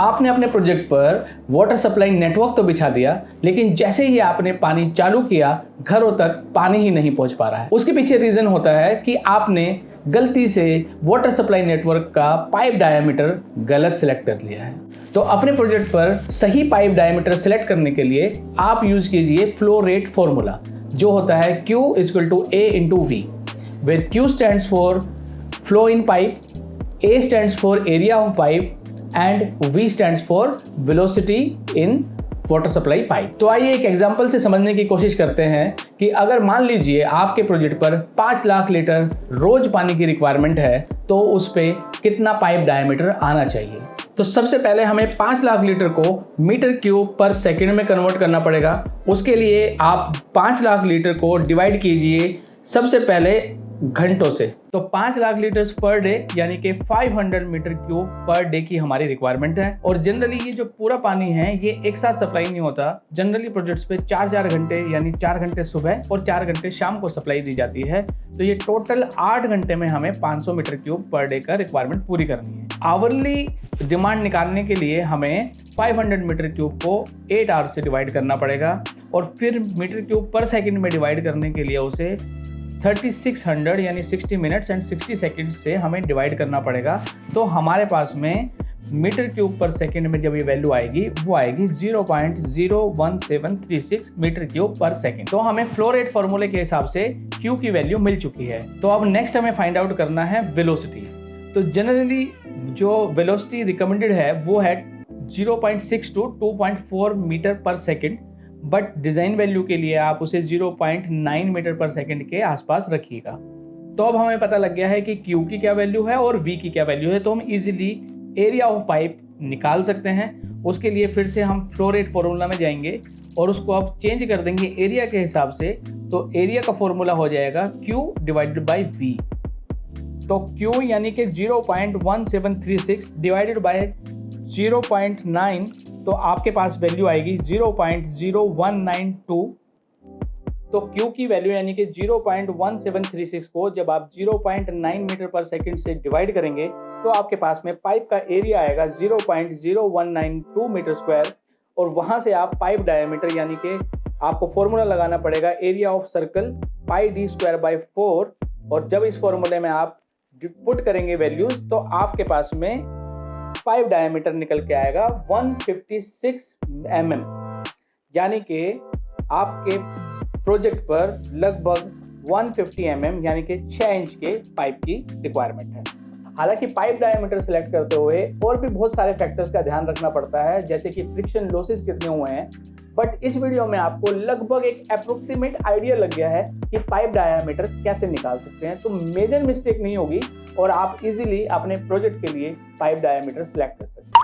आपने अपने प्रोजेक्ट पर वाटर सप्लाई नेटवर्क तो बिछा दिया, लेकिन जैसे ही आपने पानी चालू किया घरों तक पानी ही नहीं पहुंच पा रहा है। उसके पीछे रीजन होता है कि आपने गलती से वाटर सप्लाई नेटवर्क का पाइप डायमीटर गलत सिलेक्ट कर लिया है। तो अपने प्रोजेक्ट पर सही पाइप डायमीटर सिलेक्ट करने के लिए आप यूज कीजिए फ्लो रेट फॉर्मूला, जो होता है Q = A × V, where Q stands for flow in pipe, A stands for area of pipe and V stands for velocity in water supply pipe. तो आइए एक एग्जांपल से समझने की कोशिश करते हैं कि अगर मान लीजिए आपके प्रोजेक्ट पर 5 लाख लीटर रोज पानी की रिक्वायरमेंट है, तो उस पे कितना पाइप डायमीटर आना चाहिए। तो सबसे पहले हमें 5 लाख लीटर को मीटर क्यूब पर सेकंड में कन्वर्ट करना पड़ेगा। उसके लिए आप 5 लाख लीटर को डिवाइड कीजिए सबसे पहले घंटों से। तो 5 लाख लीटर्स पर डे यानी कि 500 मीटर क्यूब पर डे की हमारी रिक्वायरमेंट है। और जनरली ये जो पूरा पानी है ये एक साथ सप्लाई नहीं होता। जनरली प्रोजेक्ट्स पे 4-4 घंटे यानी 4 घंटे सुबह और 4 घंटे शाम को सप्लाई दी जाती है। तो ये टोटल 8 घंटे में हमें 500 मीटर क्यूब पर डे का रिक्वायरमेंट पूरी करनी है। आवरली डिमांड निकालने के लिए हमें 500 मीटर क्यूब को 8 आवर्स से डिवाइड करना पड़ेगा और फिर मीटर क्यूब पर सेकेंड में डिवाइड करने के लिए उसे 3600 यानी 60 मिनट्स एंड 60 सेकंड से हमें डिवाइड करना पड़ेगा। तो हमारे पास में मीटर क्यूब पर सेकंड में जब ये वैल्यू आएगी वो आएगी 0.01736 मीटर क्यूब पर सेकंड। तो हमें फ्लो रेट फॉर्मूले के हिसाब से Q की वैल्यू मिल चुकी है। तो अब नेक्स्ट हमें फाइंड आउट करना है वेलोसिटी। तो जनरली जो वेलोसिटी रिकमेंडेड है वो है 0.6 to 2.4 मीटर पर सेकंड, बट डिज़ाइन वैल्यू के लिए आप उसे 0.9 मीटर पर सेकंड के आसपास रखिएगा। तो अब हमें पता लग गया है कि Q की क्या वैल्यू है और V की क्या वैल्यू है, तो हम इजीली एरिया ऑफ पाइप निकाल सकते हैं। उसके लिए फिर से हम फ्लो रेट फॉर्मूला में जाएंगे और उसको अब चेंज कर देंगे एरिया के हिसाब से। तो एरिया का फॉर्मूला हो जाएगा Q / V। तो Q यानी कि 0.1736 डिवाइडेड बाय 0.9, तो आपके पास वैल्यू आएगी 0.0192। तो Q की वैल्यू यानी कि 0.1736 को जब आप 0.9 मीटर पर सेकंड से डिवाइड करेंगे तो आपके पास में पाइप का एरिया आएगा 0.0192 मीटर स्क्वायर। और वहां से आप पाइप डायमीटर यानी कि आपको फॉर्मूला लगाना पड़ेगा एरिया ऑफ सर्कल πd²/4। और जब इस फॉर्मूले में आप पुट करेंगे वैल्यूज तो आपके पास में पाइप डायमीटर निकल के आएगा 156 mm, यानी कि आपके प्रोजेक्ट पर लगभग 150 mm यानी कि 6 इंच के पाइप की रिक्वायरमेंट है। हालांकि पाइप डायमीटर सेलेक्ट करते हुए और भी बहुत सारे फैक्टर्स का ध्यान रखना पड़ता है, जैसे कि फ्रिक्शन लॉसेस कितने हुए हैं। बट इस वीडियो में आपको लगभग एक अप्रोक्सीमेट आइडिया लग गया है कि पाइप डायमीटर कैसे निकाल सकते हैं। तो मेजर मिस्टेक नहीं होगी और आप इजीली अपने प्रोजेक्ट के लिए पाइप डायमीटर सेलेक्ट कर सकते हैं।